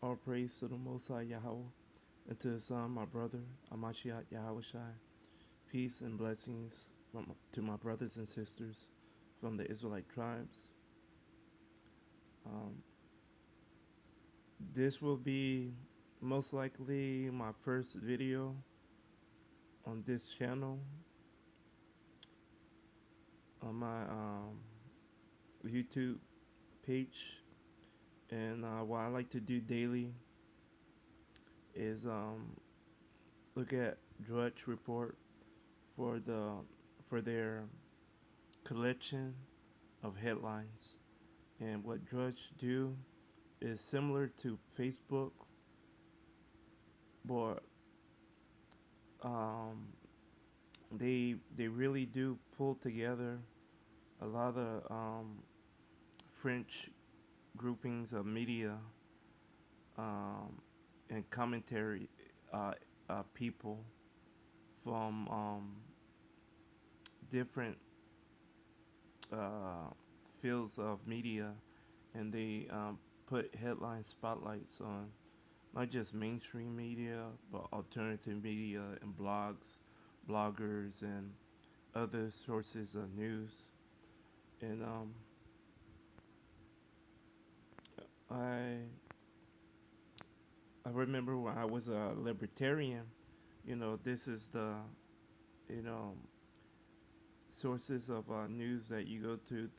All praise to the Most High Yahweh, and to His Son, my brother, Amashiach Yahweh Shai. Peace and blessings to my brothers and sisters from the Israelite tribes. Um, this will be most likely my first video on this channel on my YouTube page. And what I like to do daily is look at Drudge report for their collection of headlines. And what Drudge do is similar to Facebook, but um, they really do pull together a lot of French groupings of media um, and commentary people from different uh, fields of media, and they put headline spotlights on not just mainstream media, but alternative media and bloggers, and other sources of news. And I I remember when I was a libertarian. This is the you know sources of news that you go to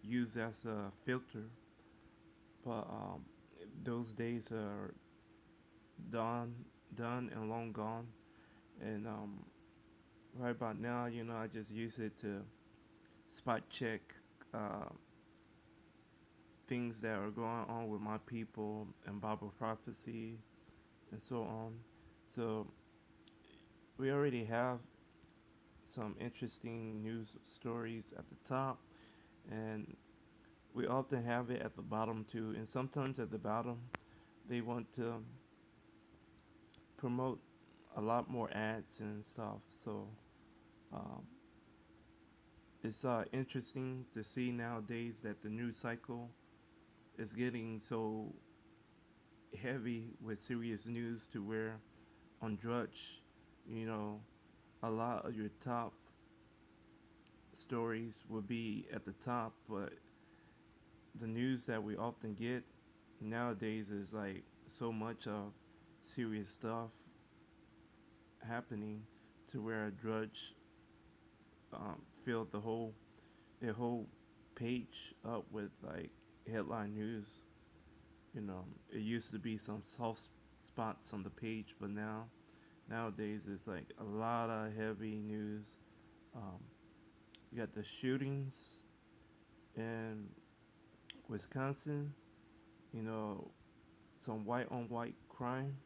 use as a filter. But those days are done, done and long gone. And right about now, I just use it to spot check uh, things that are going on with my people and Bible prophecy and so on. So we already have some interesting news stories at the top, and we often have it at the bottom too. And sometimes at the bottom, they want to promote a lot more ads and stuff. So um, it's interesting to see nowadays that the news cycle is getting so heavy with serious news to where on Drudge, you know, a lot of your top stories will be at the top, but the news that we often get nowadays is like so much of serious stuff happening to where a Drudge filled their whole page up with like headline news. It used to be some soft spots on the page, but nowadays it's like a lot of heavy news. Um, you got the shootings in Wisconsin. You know, some white on white crime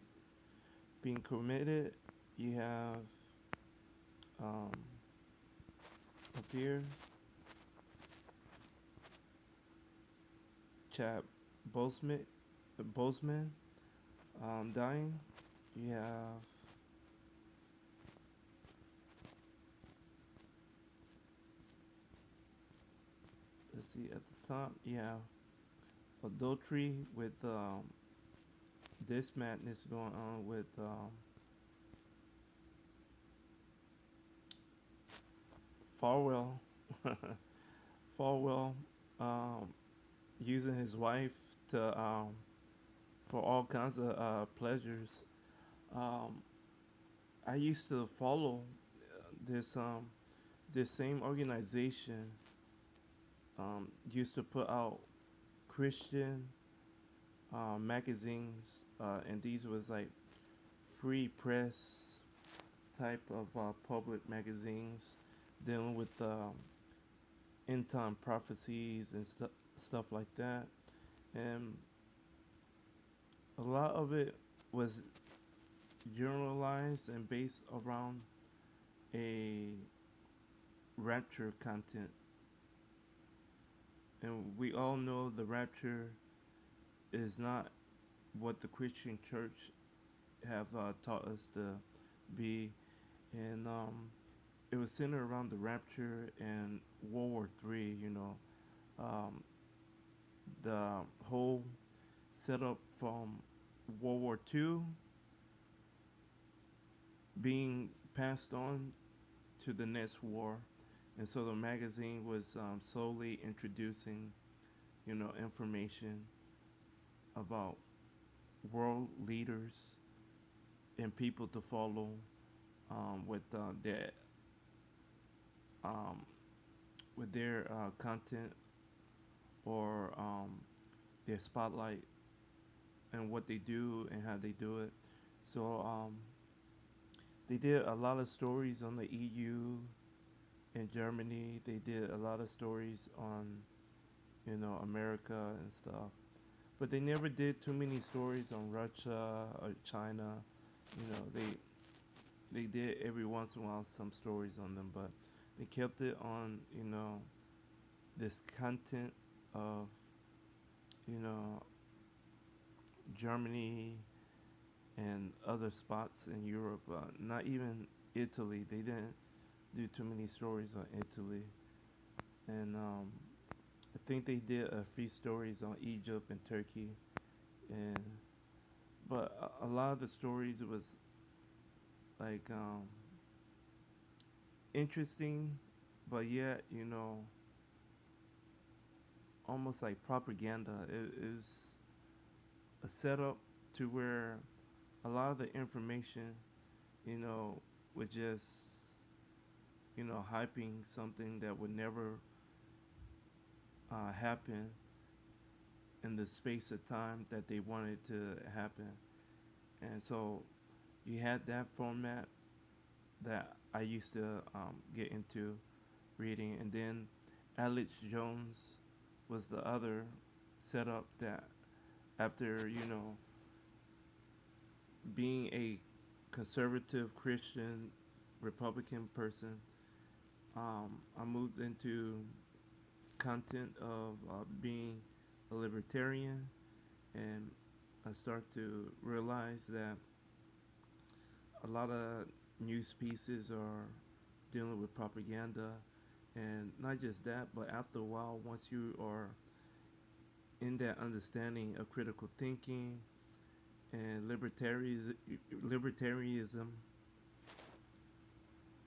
being committed. You have um, up here Chad Boseman dying. You have let's see at the top. You have adultery with this madness going on with Farwell. Farwell um, using his wife to for all kinds of pleasures. Um, I used to follow this this same organization. Used to put out Christian magazines, and these was like free press type of public magazines dealing with end time prophecies and stuff like that. And a lot of it was generalized and based around a rapture content. And we all know the rapture is not what the Christian church have taught us to be. And it was centered around the rapture and World War III. The whole set up from World War II being passed on to the next war. And so the magazine was slowly introducing, information about world leaders and people to follow with um, their content or their spotlight and what they do and how they do it. So they did a lot of stories on the EU and Germany. They did a lot of stories on America and stuff. But they never did too many stories on Russia or China. They did every once in a while some stories on them, but they kept it on this content of you know Germany and other spots in Europe. Not even Italy. They didn't do too many stories on Italy, and I think they did a few stories on Egypt and Turkey, and but a lot of the stories was like interesting, but yet almost like propaganda. It is a setup to where a lot of the information, you know, was just hyping something that would never happen in the space of time that they wanted to happen. And so you had that format that I used to get into reading, and then Alex Jones was the other setup that after being a conservative Christian Republican person, I moved into content of being a libertarian, and I start to realize that a lot of news pieces are dealing with propaganda, and not just that, but after a while, once you are in that understanding of critical thinking and libertarianism,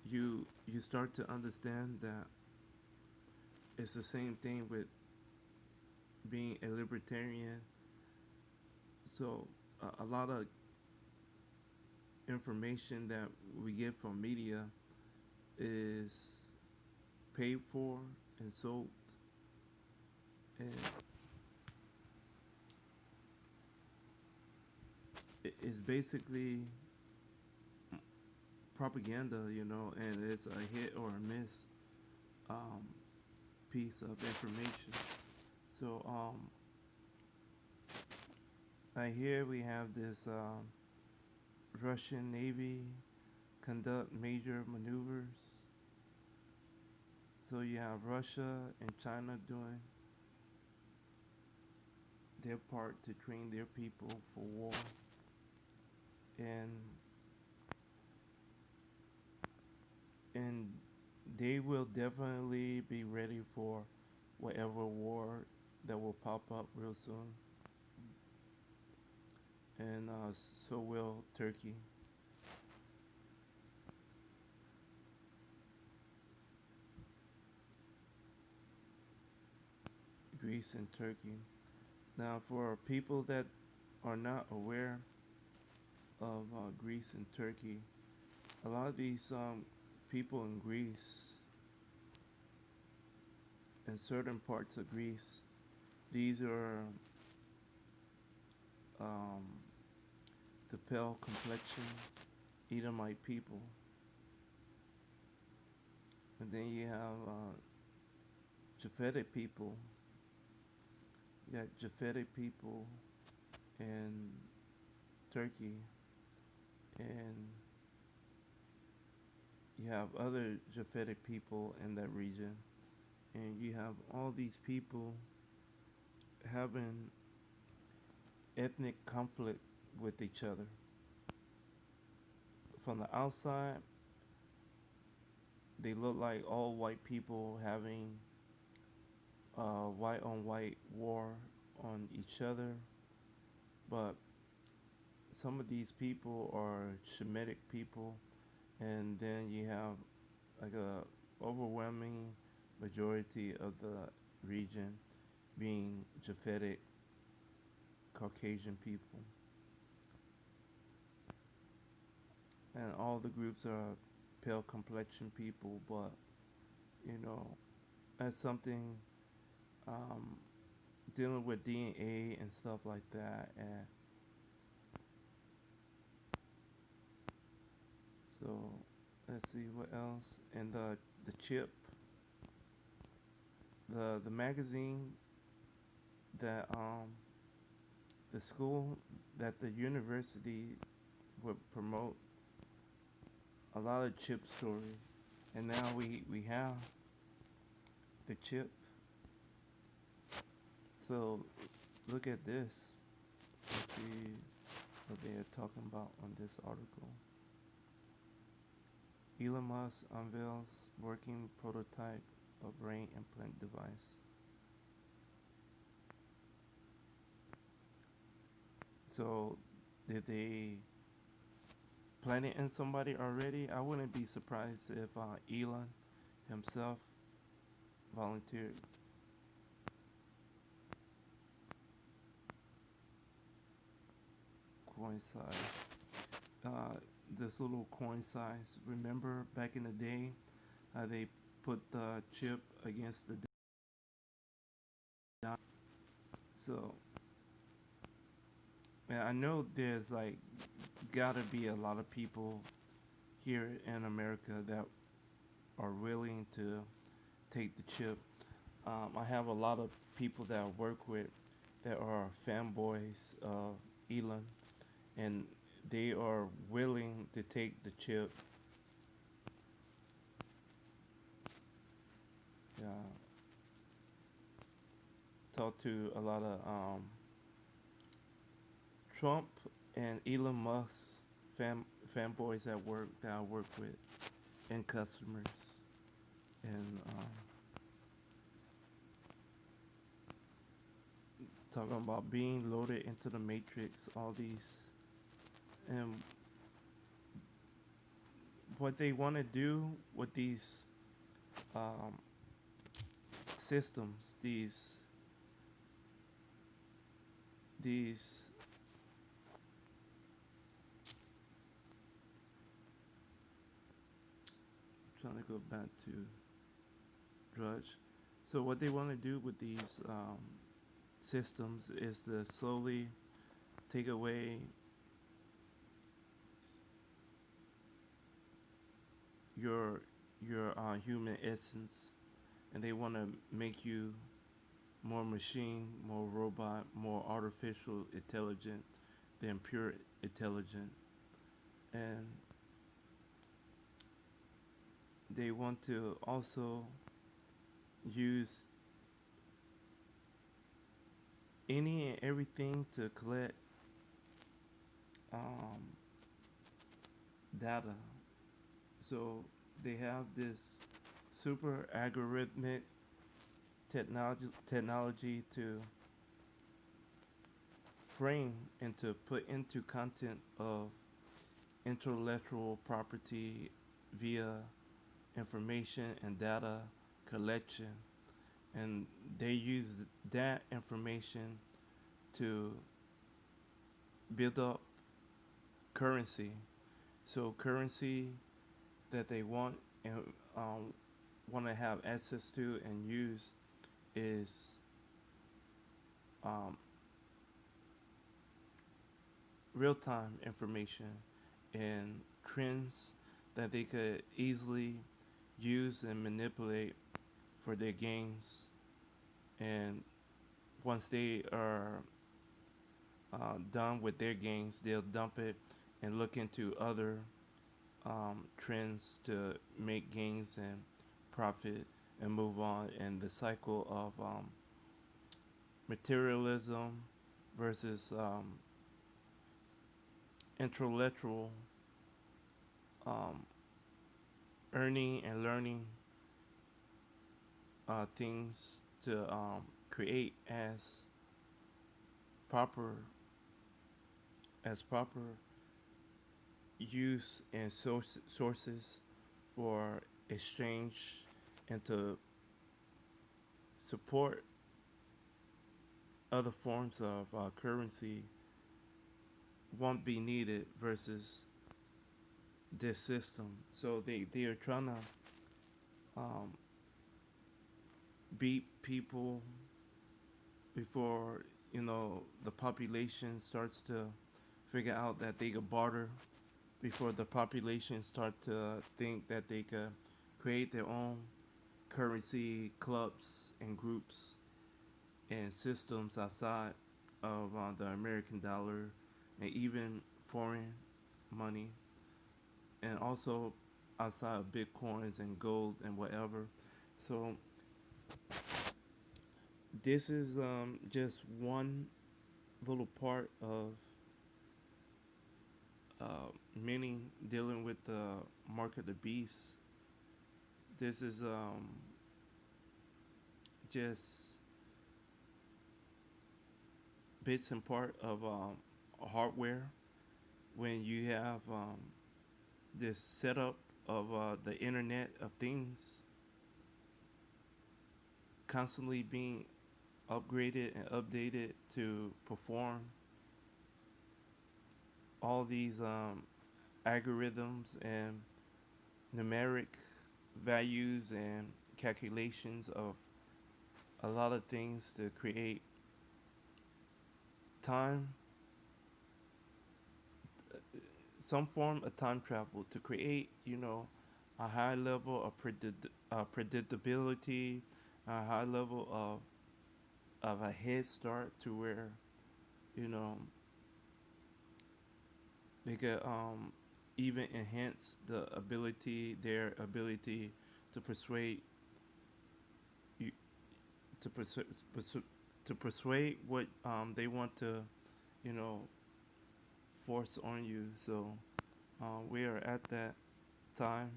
you start to understand that it's the same thing with being a libertarian. So a lot of information that we get from media is paid for and sold, and it's basically propaganda, and it's a hit or a miss um, piece of information. So right here we have this Russian Navy conduct major maneuvers. So you have Russia and China doing their part to train their people for war, and and they will definitely be ready for whatever war that will pop up real soon. And so will Turkey. Greece and Turkey. Now, for people that are not aware of Greece and Turkey, a lot of these people in Greece, in certain parts of Greece, these are um, the pale complexion Edomite people. And then you have Japhetic people. You got Japhetic people in Turkey, and you have other Japhetic people in that region, and you have all these people having ethnic conflict with each other. From the outside, they look like all white people having white on white war on each other, But some of these people are Shemitic people, and then you have like a overwhelming majority of the region being Japhetic Caucasian people, and all the groups are pale complexion people. But you know, that's something um, dealing with DNA and stuff like that, and so let's see what else. And the chip, the magazine that the school that the university would promote a lot of chip stories, and now we have the chip. So look at this. Let's see what they are talking about on this article. Elon Musk unveils working prototype of brain implant device. So did they plant it in somebody already? I wouldn't be surprised if Elon himself volunteered. Coin size. This little coin size. Remember back in the day, how they put the chip against the dime. So, man, I know there's like gotta be a lot of people here in America that are willing to take the chip. I have a lot of people that I work with that are fanboys of Elon, and they are willing to take the chip. Yeah, talk to a lot of Trump and Elon Musk fanboys at work that I work with and customers, and talking about being loaded into the matrix. All these and what they want to do with these um, systems, these trying to go back to Drudge. So what they want to do with these systems is to slowly take away your human essence, and they want to make you more machine, more robot, more artificial intelligent than pure intelligent, and they want to also use any and everything to collect um, data. So they have this super algorithmic technology to frame and to put into content of intellectual property via information and data collection, and they use that information to build up currency. So currency that they want and want to have access to and use is um, real-time information and trends that they could easily use and manipulate for their gains. And once they are done with their gains, they'll dump it and look into other trends to make gains and profit and move on. And the cycle of materialism versus intellectual um, earning and learning things to create as proper as proper use and sources for exchange and to support other forms of currency won't be needed versus this system. So they are trying to um, beat people before the population starts to figure out that they could barter, before the population start to think that they could create their own currency clubs and groups and systems outside of the American dollar and even foreign money, and also outside of bitcoins and gold and whatever. So this is just one little part of many dealing with the mark of the beast. This is just bits and part of hardware. When you have this setup of the Internet of Things constantly being upgraded and updated to perform all these algorithms and numeric values and calculations of a lot of things to create time, some form of time travel to create, a high level of predictability, a high level of a head start to where, you know, they could even enhance their ability to persuade you, to to persuade what they want to, you know, force on you. So we are at that time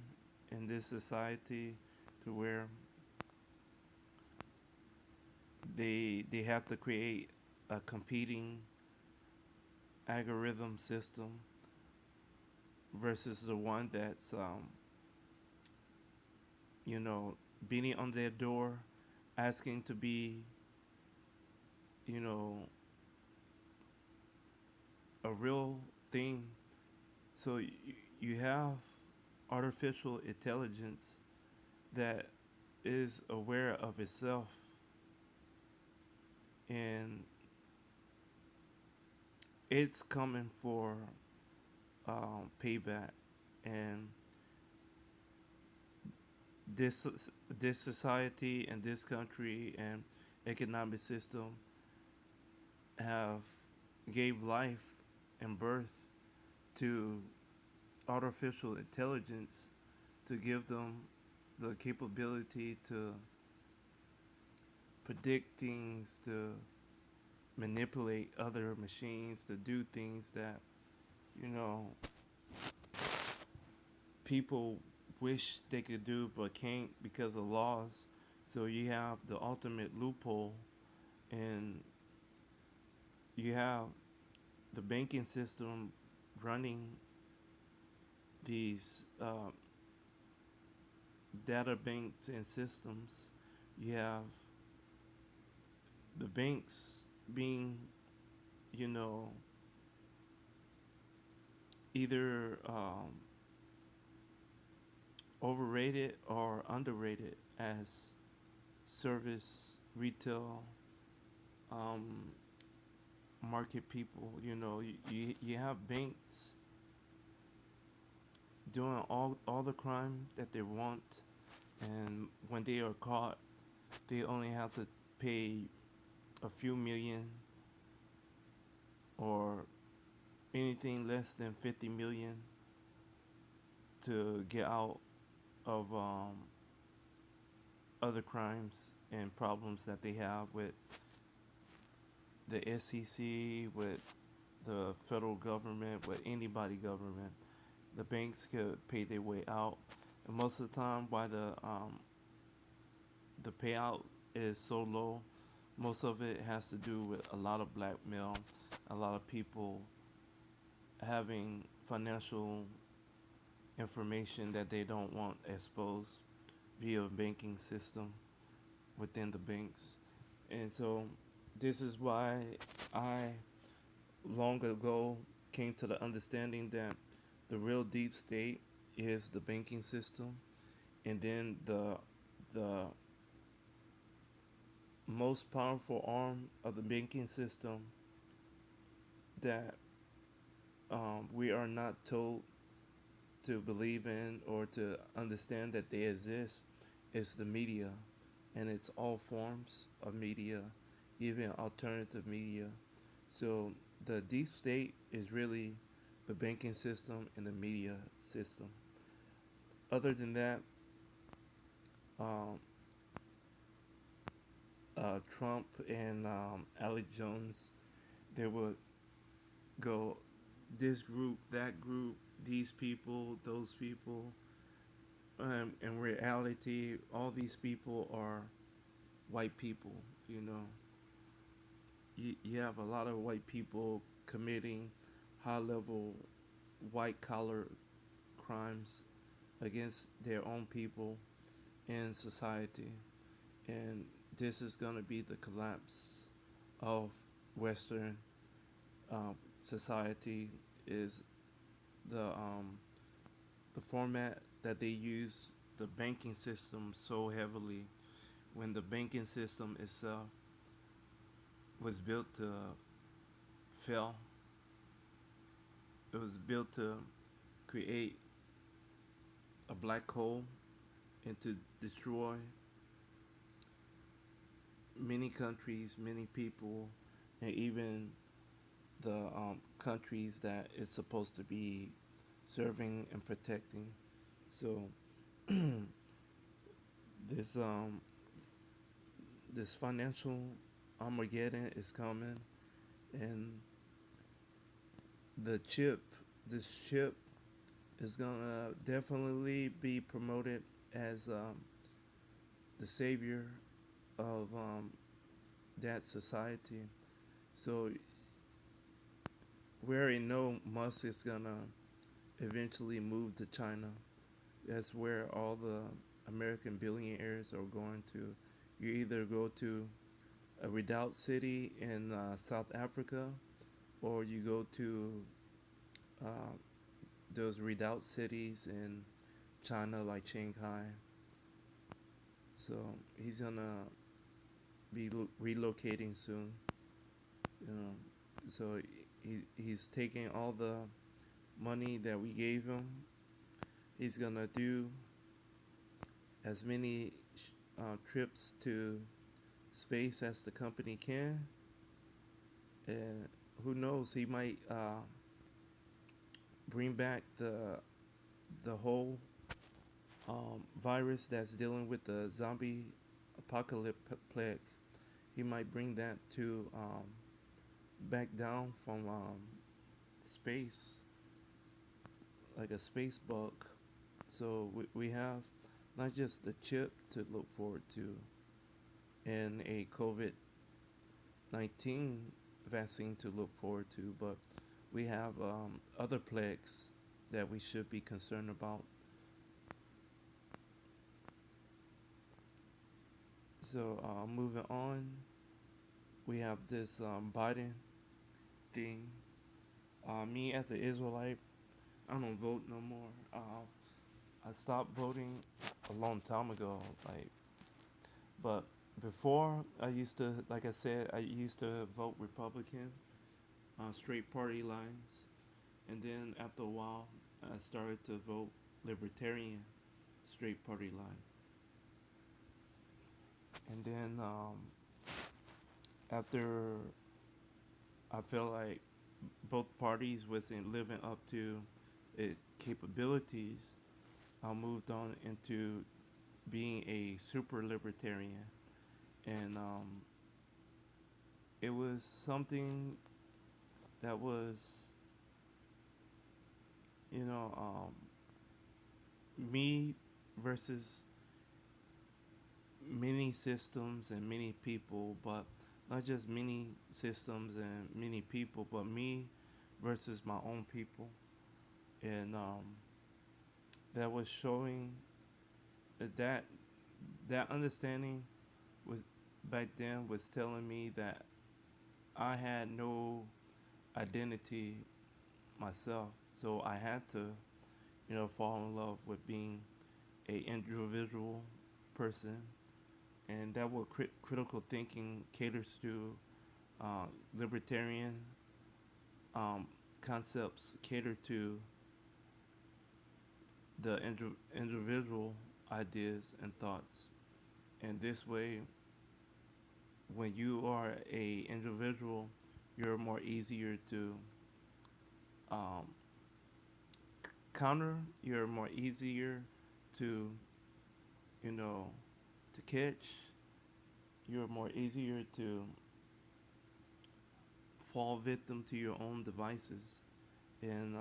in this society to where they have to create a competing algorithm system versus the one that's beating on their door, asking to be, you know, a real thing. So you have artificial intelligence that is aware of itself, and it's coming for payback. And this this society and this country and economic system have gave life and birth to artificial intelligence to give them the capability to predict things, to manipulate other machines, to do things that, you know, people wish they could do but can't because of laws. So you have the ultimate loophole, and you have the banking system running these data banks and systems. You have the banks being, you know, either overrated or underrated as service, retail, um, market people. You have banks doing all the crime that they want, and when they are caught, they only have to pay a few million or anything less than 50 million to get out of other crimes and problems that they have with the SEC, with the federal government, with anybody government. The banks could pay their way out, and most of the time, why the payout is so low, most of it has to do with a lot of blackmail, a lot of people having financial information that they don't want exposed via banking system within the banks. And so this is why I long ago came to the understanding that the real deep state is the banking system, and then the most powerful arm of the banking system that we are not told to believe in or to understand that they exist is the media, and it's all forms of media, even alternative media. So the deep state is really the banking system and the media system. Other than that, um, Trump and Alex Jones, they would go this group, that group, these people, those people. In reality, all these people are white people. You know, you have a lot of white people committing high level white collar crimes against their own people in society. And this is going to be the collapse of Western society is the format that they use the banking system so heavily when the banking system itself was built to fail. It was built to create a black hole and to destroy many countries, many people, and even the countries that it's supposed to be serving and protecting. So this this financial Armageddon is coming, and the chip, this chip, is gonna definitely be promoted as the savior of that society. So we already know Musk is gonna eventually move to China. That's where all the American billionaires are going to. You either go to a redoubt city in South Africa, or you go to uh, those redoubt cities in China, like Shanghai. So he's gonna be relocating soon. You know, so he's taking all the money that we gave him. He's gonna do as many trips to space as the company can, and who knows, he might bring back the whole virus that's dealing with the zombie apocalypse plague. He might bring that to back down from space, like a space bug. So we have not just the chip to look forward to and a COVID 19 vaccine to look forward to, but we have other plagues that we should be concerned about. So moving on, we have this Biden thing. Me as an Israelite, I don't vote no more. I stopped voting a long time ago. But before I used to, like I said, I used to vote Republican on straight party lines, and then after a while, I started to vote Libertarian straight party line, and then after I felt like both parties wasn't living up to its capabilities, I moved on into being a super libertarian, and it was something that was, you know, me versus many systems and many people, but not just many systems and many people, but me versus my own people, and that was showing that that understanding was back then was telling me that I had no identity myself, so I had to, fall in love with being a individual person, and that what critical thinking caters to. Uh, Libertarian um, concepts cater to the individual ideas and thoughts, and this way, when you are a individual, you're more easier to um, counter. You're more easier to you know to catch. You're more easier to fall victim to your own devices. And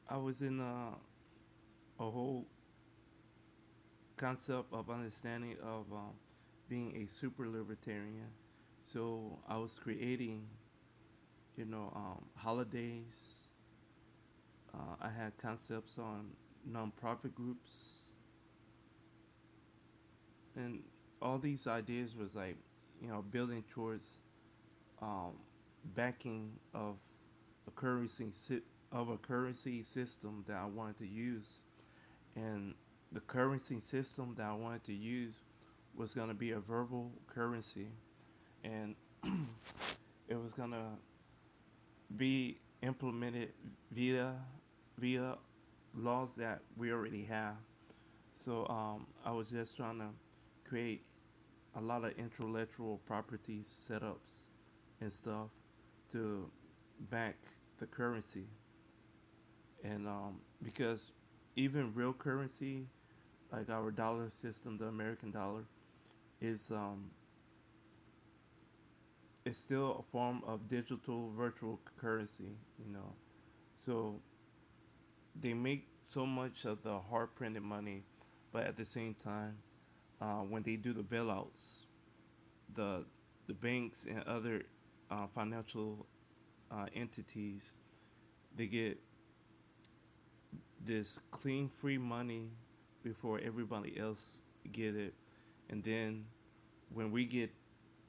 I was in a whole concept of understanding of being a super libertarian. So I was creating, holidays. I had concepts on nonprofit groups, and all these ideas was like, building towards um, backing of a currency system that I wanted to use, and the currency system that I wanted to use was going to be a verbal currency, and it was going to be implemented via via laws that we already have. So I was just trying to create a lot of intellectual property setups and stuff to back the currency, and because even real currency, like our dollar system, the American dollar, is it's still a form of digital virtual currency, So they make so much of the hard printed money, but at the same time, when they do the bailouts, the the banks and other financial entities, they get this clean free money before everybody else get it, and then when we get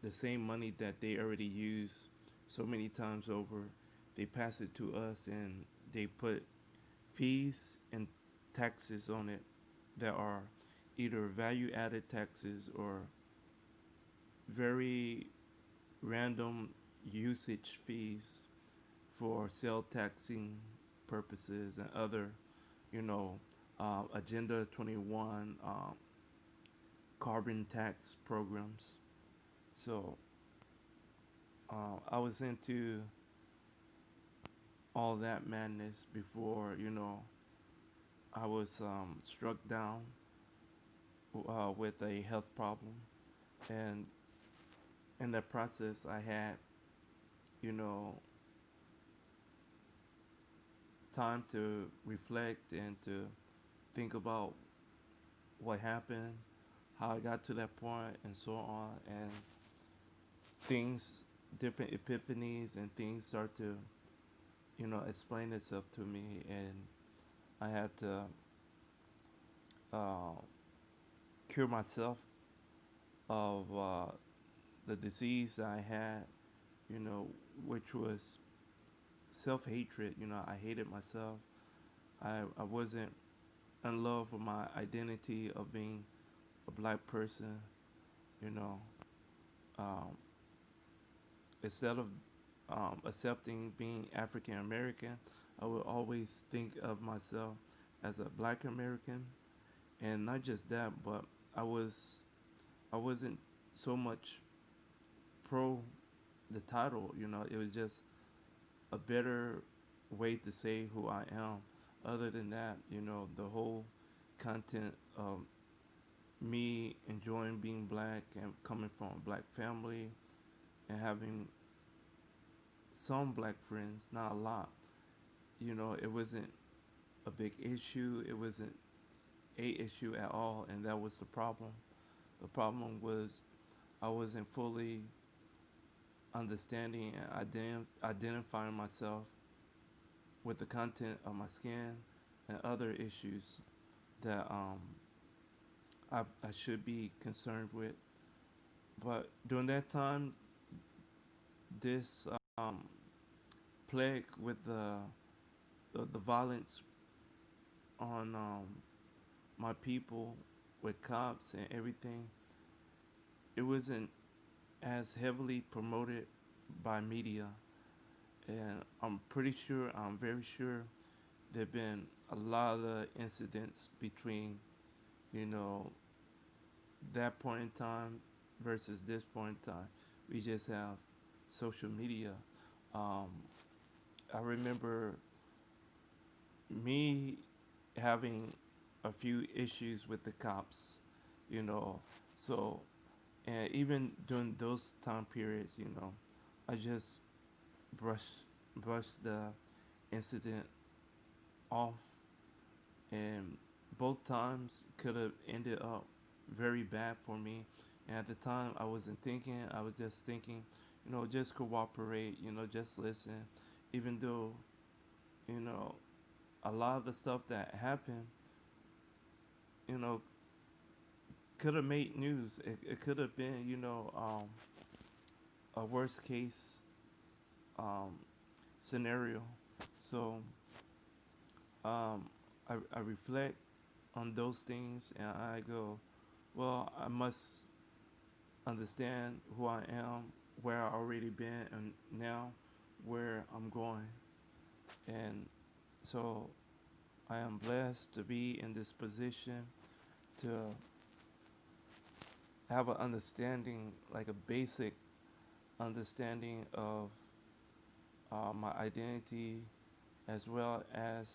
the same money that they already use so many times over, they pass it to us, and they put fees and taxes on it that are either value added taxes or very random usage fees for sale taxing purposes and other, Agenda 21 carbon tax programs. So I was into all that madness before, I was struck down with a health problem. And in that process, I had, you know, time to reflect and to think about what happened, how I got to that point, and so on. And things, different epiphanies and things start to, explain itself to me. And I had to uh, cure myself of the disease I had, you know, which was self hatred. I hated myself. I wasn't in love with my identity of being a black person, you know. Um, Instead of accepting being African American, I would always think of myself as a black American. And not just that, but I was I wasn't so much pro the title, it was just a better way to say who I am. Other than that, the whole content of me enjoying being black and coming from a black family and having some black friends, not a lot. It wasn't a big issue. It wasn't a issue at all, and that was the problem. The problem was I wasn't fully understanding and identifying myself with the content of my skin and other issues that I should be concerned with. But during that time, this plague with the violence on my people with cops and everything, it wasn't as heavily promoted by media. And I'm very sure there have been a lot of incidents between, you know, that point in time versus this point in time. We just have social media. Um, I remember me having a few issues with the cops, you know. So, and even during those time periods, I just brush brush the incident off, and both times could have ended up very bad for me. And at the time, I wasn't thinking. I was just thinking, just cooperate. Just listen. Even though, you know, a lot of the stuff that happened, you know, could have made news. It could have been, a worst case um, scenario. So I reflect on those things and I go, well, I must understand who I am, where I already been, and now where I'm going. And so I am blessed to be in this position to have an understanding, like a basic understanding of my identity as well as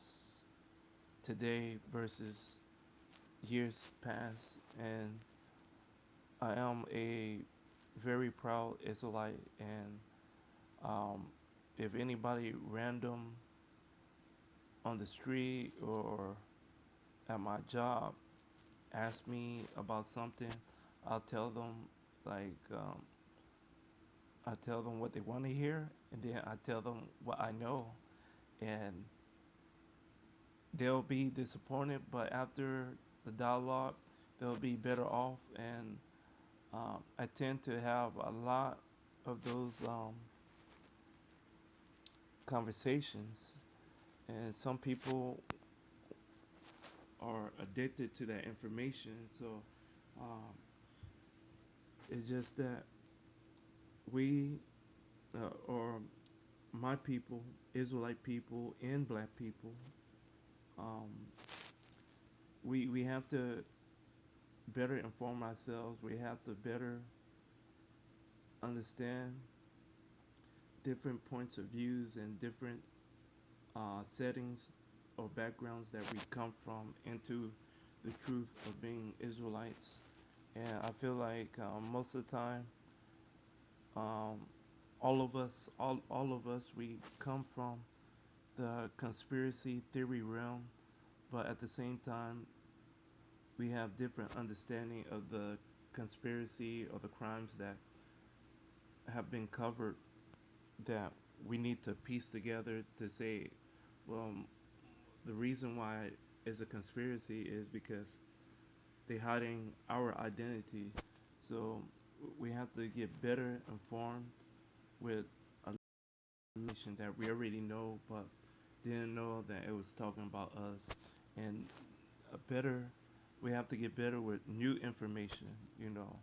today versus years past. And I am a very proud Israelite. And um, if anybody random on the street or at my job asks me about something, I'll tell them like I tell them what they want to hear, and then I tell them what I know, and they'll be disappointed, but after the dialogue, they'll be better off. And I tend to have a lot of those conversations, and some people are addicted to that information. So um, it's just that we, or my people, Israelite people, and black people, um, we have to better inform ourselves. We have to better understand different points of views and different settings or backgrounds that we come from into the truth of being Israelites. And I feel like most of the time, um, all of us, we come from the conspiracy theory realm, but at the same time, we have different understanding of the conspiracy or the crimes that have been covered that we need to piece together to say, well, the reason why it's a conspiracy is because they're hiding our identity. So we have to get better informed with a information that we already know, but didn't know that it was talking about us. And a better, we have to get better with new information, you know.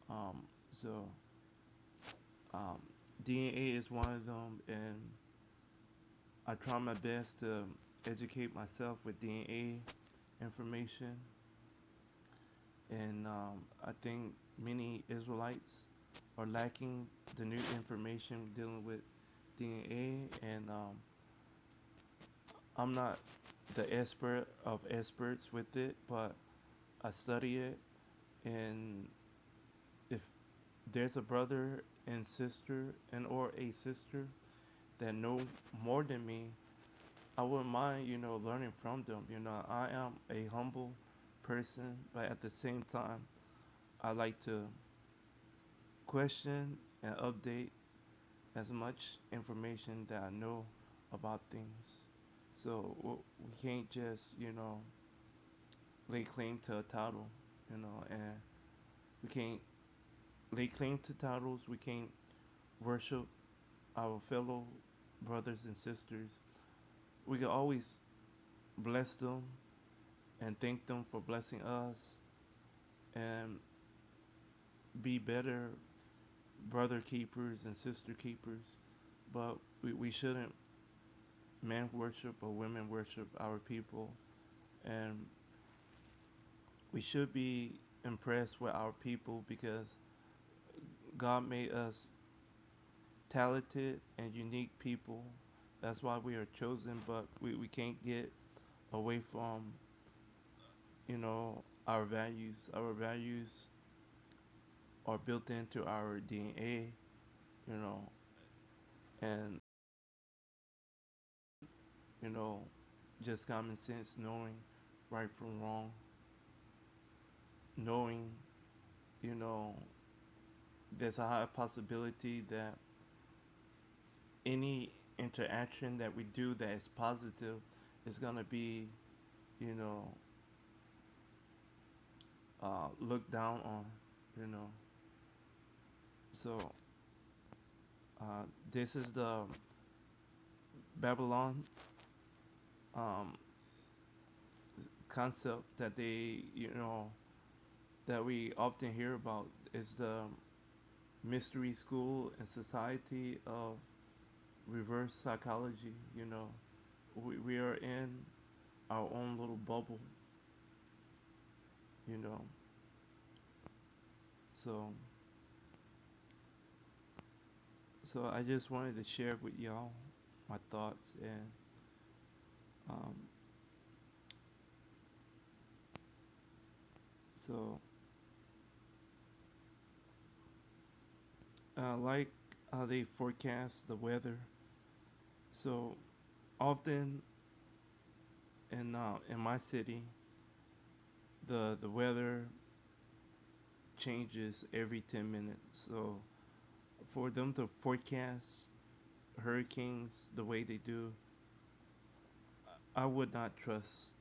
Um, so um, DNA is one of them, and I try my best to educate myself with DNA information. And I think many Israelites are lacking the new information dealing with DNA. And I'm not the expert of experts with it, but I study it. And if there's a brother and sister and or a sister that know more than me, I wouldn't mind, learning from them. I am a humble person, but at the same time, I like to question and update as much information that I know about things. So we can't just, lay claim to a title, and we can't lay claim to titles. We can't worship our fellow brothers and sisters. We can always bless them and thank them for blessing us and be better brother keepers and sister keepers. But we shouldn't man worship or women worship our people. And we should be impressed with our people because God made us talented and unique people. That's why we are chosen, but we can't get away from, our values. Our values are built into our DNA, you know, and, you know, just common sense, knowing right from wrong, knowing, you know, there's a high possibility that any interaction that we do that is positive is going to be, you know, looked down on, you know. So this is the Babylon um, concept that that we often hear about is the mystery school and society of reverse psychology. We are in our own little bubble, you know. So so I just wanted to share with y'all my thoughts and um, so like how they forecast the weather. So often in my city, the weather changes every 10 minutes. So for them to forecast hurricanes the way they do, I would not trust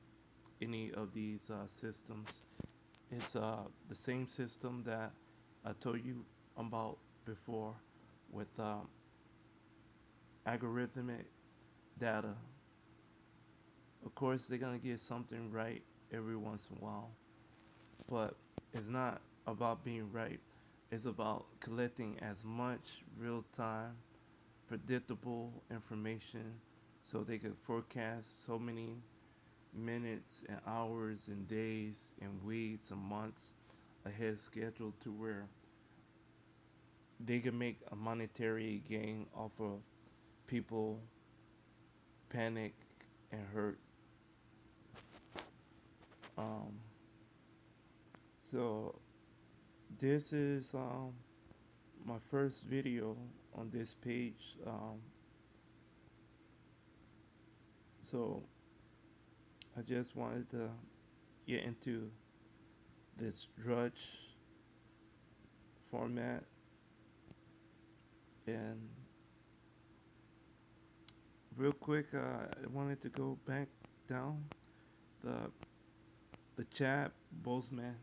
any of these systems. It's the same system that I told you about before with algorithmic data. Of course, they're going to get something right every once in a while, but it's not about being right. It's about collecting as much real time, predictable information so they can forecast so many minutes and hours and days and weeks and months ahead schedule to where they can make a monetary gain off of people panic and hurt. Um, so this is my first video on this page. So I just wanted to get into this Drudge format and real quick I wanted to go back down the the Chad Boseman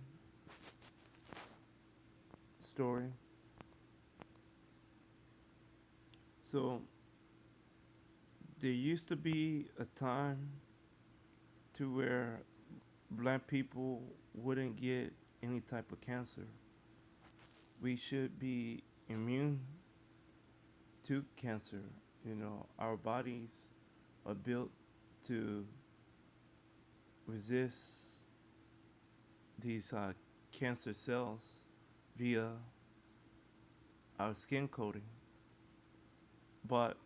story. So there used to be a time to where black people wouldn't get any type of cancer. We should be immune to cancer. Our bodies are built to resist these cancer cells via our skin coating. But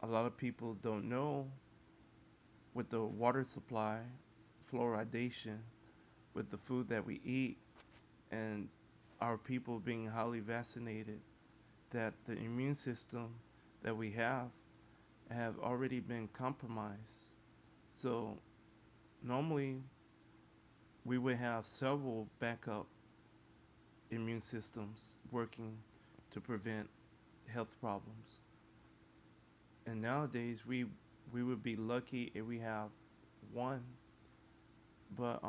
a lot of people don't know with the water supply, fluoridation, with the food that we eat, and our people being highly vaccinated, that the immune system that we have already been compromised. So normally we would have several backup immune systems working to prevent health problems. And nowadays we would be lucky if we have one, but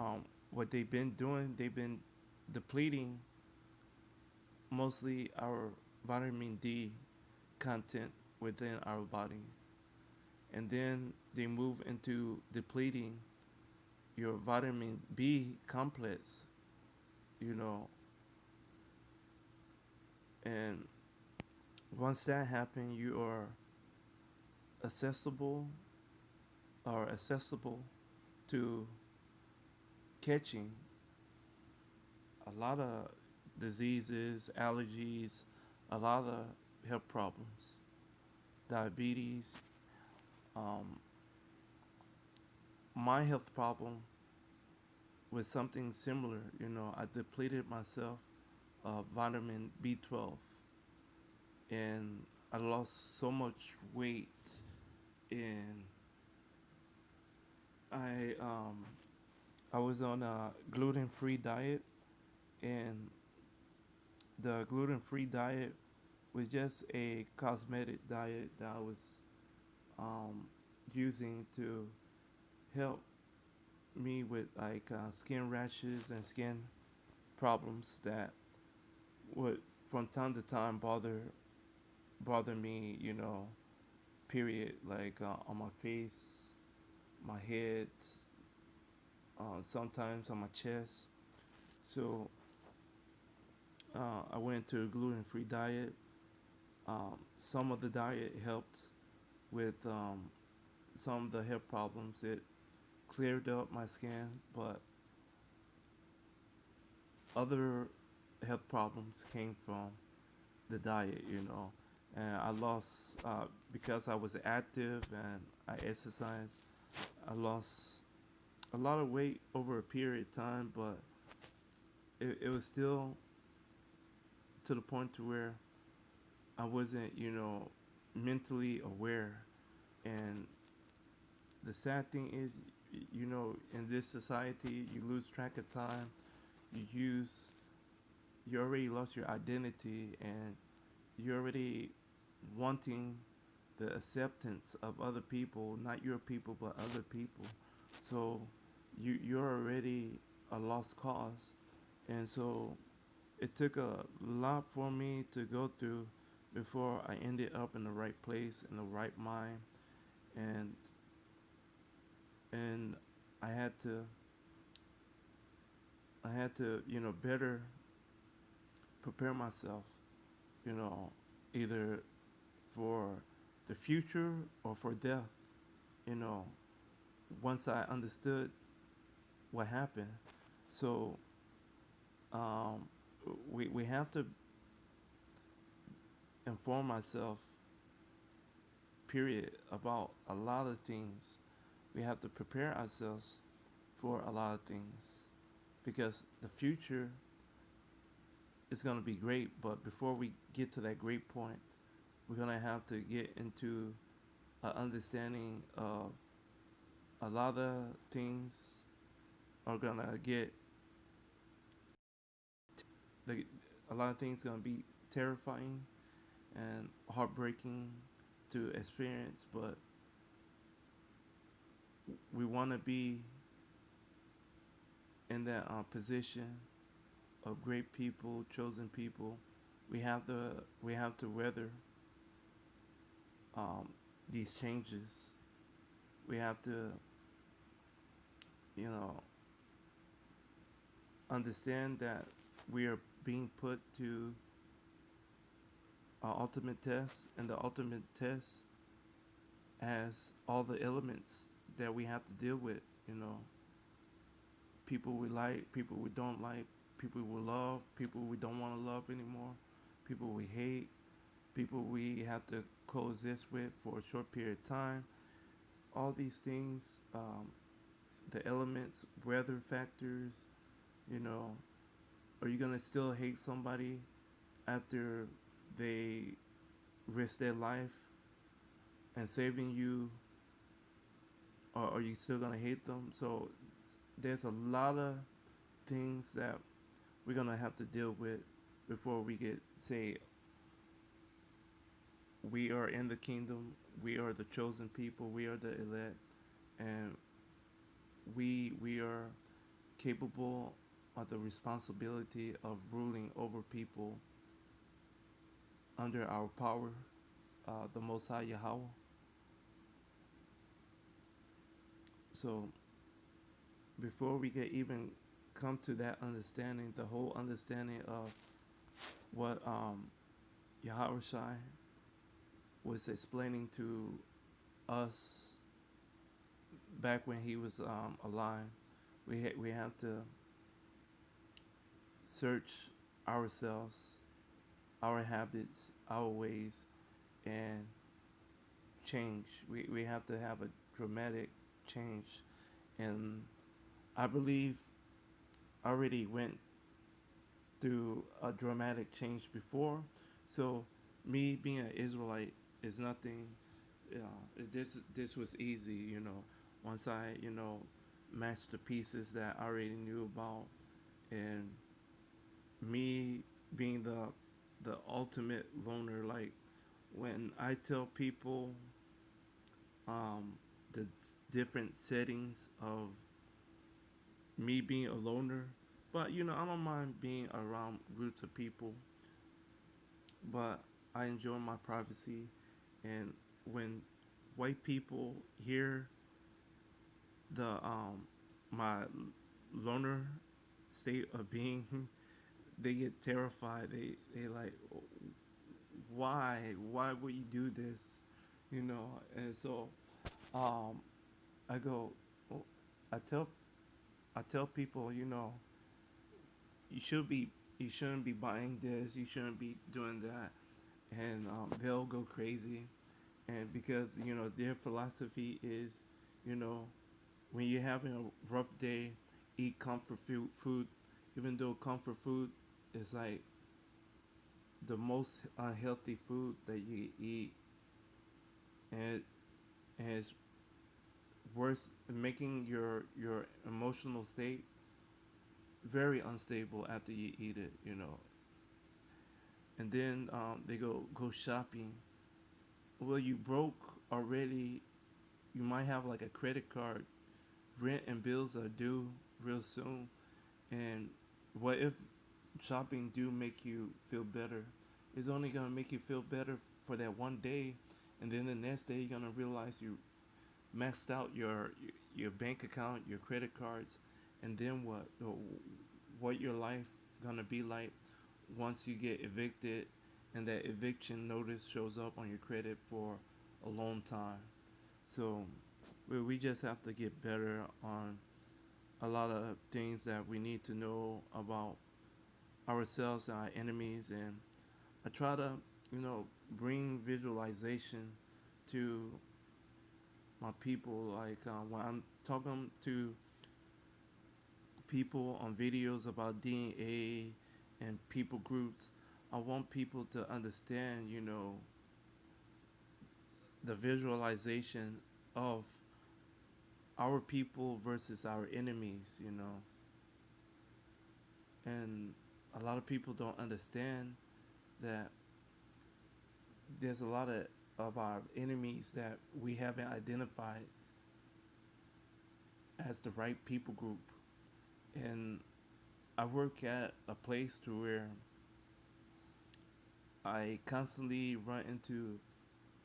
what they've been doing, they've been depleting mostly our vitamin D content within our body. And then they move into depleting your vitamin B complex, you know, and once that happens, you are accessible accessible to catching a lot of diseases, allergies, a lot of health problems, diabetes. Um, my health problem was something similar. You know, I depleted myself of vitamin B12, and I lost so much weight, and I um, I was on a gluten-free diet, and the gluten-free diet was just a cosmetic diet that I was um, using to help me with like skin rashes and skin problems that would from time to time bother me, you know, period, like on my face, my head, sometimes on my chest. So I went to a gluten-free diet. Some of the diet helped with some of the health problems. It cleared up my skin, but other health problems came from the diet, you know. And I lost, because I was active and I exercised, I lost a lot of weight over a period of time, but it was still to the point to where I wasn't, you know, mentally aware. And the sad thing is, you know, in this society, you lose track of time. You use, you already lost your identity, and you're already wanting the acceptance of other people, not your people, but other people. So you're already a lost cause, and so it took a lot for me to go through before I ended up in the right place, in the right mind, and and I had to I had to, you know, better prepare myself, you know, either for the future or for death, you know, once I understood what happened. So um, we have to inform ourselves, period, about a lot of things. We have to prepare ourselves for a lot of things because the future is going to be great. But before we get to that great point, we're going to have to get into an understanding of a lot of things are going to get, like, a lot of things going to be terrifying and heartbreaking to experience, but we want to be in that position of great people, chosen people. We have to weather um, these changes. We have to, you know, understand that we are being put to an ultimate test, and the ultimate test has all the elements that we have to deal with. You know, people we like, people we don't like, people we love, people we don't want to love anymore, people we hate, people we have to coexist with for a short period of time. All these things, the elements, weather factors, you know, are you gonna still hate somebody after they risk their life and saving you, or are you still gonna hate them? So there's a lot of things that we're gonna have to deal with before we get say we are in the kingdom. We are the chosen people. We are the elect, and we are capable of the responsibility of ruling over people under our power, the Most High Yahweh. So before we can even come to that understanding, the whole understanding of what Yahweh Shai was explaining to us back when he was alive, we have to search ourselves, our habits, our ways, and change. We have to have a dramatic change. And I believe I already went through a dramatic change before. So me being an Israelite is nothing. This was easy, Once I, matched the pieces that I already knew about, and me being the ultimate loner. Like when I tell people the different settings of me being a loner, but I don't mind being around groups of people, but I enjoy my privacy. And when white people hear the my loner state of being, they get terrified. They like, why would you do this, And so um, I go, well, I tell I tell people, you should be you shouldn't be buying this, you shouldn't be doing that, and they'll go crazy. And because their philosophy is, you know when you're having a rough day, eat comfort food, even though comfort food is like the most unhealthy food that you eat, and it's worse, making your emotional state very unstable after you eat it. And then they go shopping. Well, you broke already. You might have like a credit card. Rent and bills are due real soon. And what if shopping do make you feel better? It's only gonna make you feel better for that one day, and then the next day you're gonna realize you maxed out your bank account, your credit cards, and then what? What your life gonna be like once you get evicted, and that eviction notice shows up on your credit for a long time. So we just have to get better on a lot of things that we need to know about ourselves and our enemies. And I try to, bring visualization to my people. Like when I'm talking to people on videos about DNA and people groups, I want people to understand, the visualization of our people versus our enemies. And a lot of people don't understand that there's a lot of our enemies that we haven't identified as the right people group. And I work at a place to where I constantly run into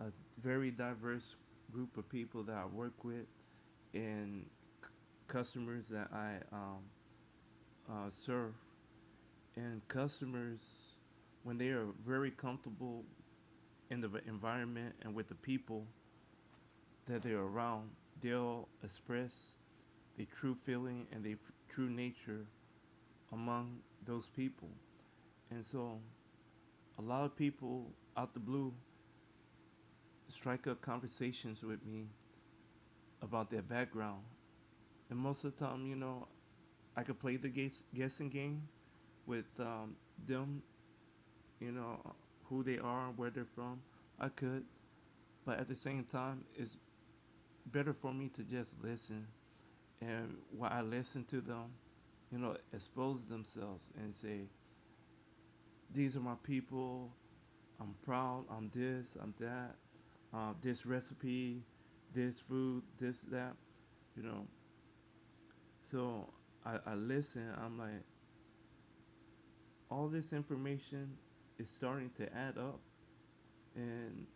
a very diverse group of people that I work with, and customers that I serve. And customers, when they are very comfortable in the environment and with the people that they're around, they'll express their true feeling and their true nature among those people. And so a lot of people out the blue strike up conversations with me about their background. And most of the time, I could play the guessing game with them, you know, who they are, where they're from. I could. But at the same time, it's better for me to just listen. And while I listen to them, expose themselves and say, these are my people. I'm proud. I'm this. I'm that. This recipe, this food, this that. You know. So I listen. I'm like, all this information is starting to add up, and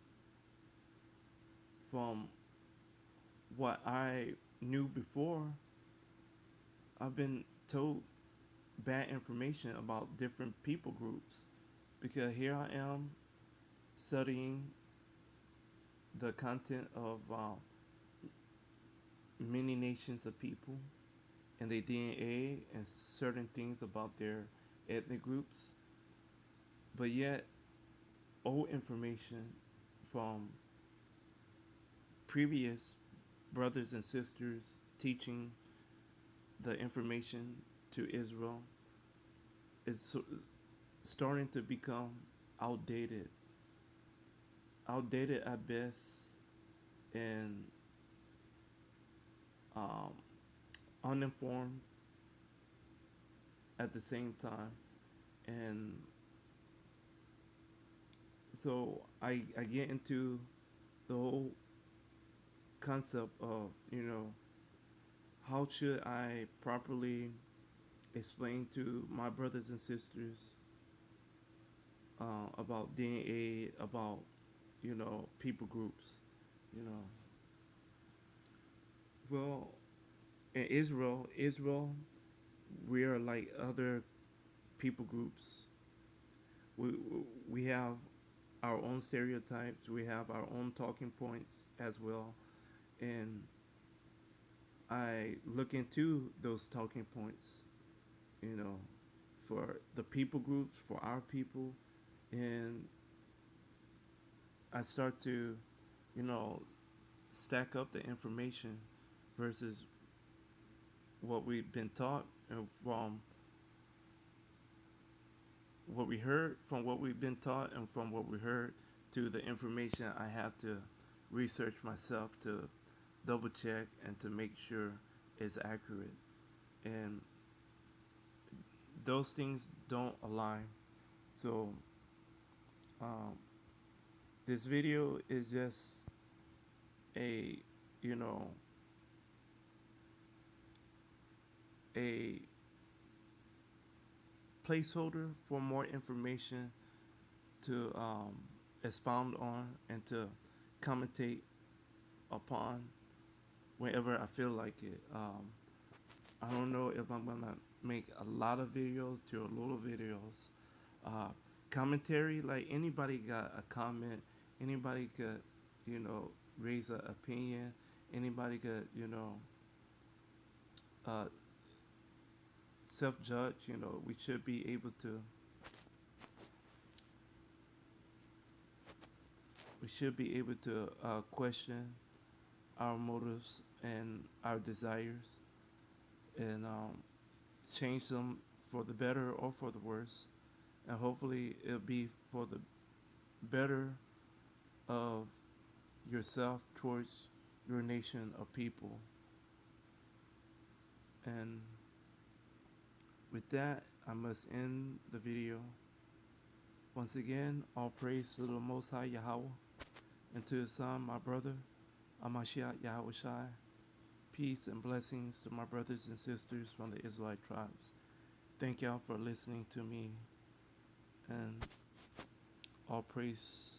from what I knew before, I've been told bad information about different people groups, because here I am studying the content of many nations of people and their DNA and certain things about their ethnic groups, but yet old information from previous brothers and sisters teaching the information to Israel is starting to become outdated, outdated at best, and um, uninformed at the same time. And so I get into the whole concept of, how should I properly explain to my brothers and sisters about DNA, about, people groups, you know. Well, in Israel, we are like other people groups. We we have our own stereotypes. We have our own talking points as well, and I look into those talking points, you know, for the people groups, for our people, and I start to, you know, stack up the information versus what we've been taught and from what we heard, from what we've been taught and from what we heard, to the information I have to research myself to double check and to make sure it's accurate. And those things don't align. So um, this video is just a, you know, a placeholder for more information to expound on and to commentate upon whenever I feel like it. I don't know if I'm gonna make a lot of videos to a little videos. Uh, Commentary, like anybody got a comment, anybody could, raise an opinion, anybody could, uh, self-judge. We should be able to. We should be able to question our motives and our desires, and change them for the better or for the worse. And hopefully it'll be for the better of yourself towards your nation of people. And with that, I must end the video. Once again, all praise to the Most High Yahweh and to His Son, my brother, Amashiach Yahweh Shai. Peace and blessings to my brothers and sisters from the Israelite tribes. Thank y'all for listening to me, and all praise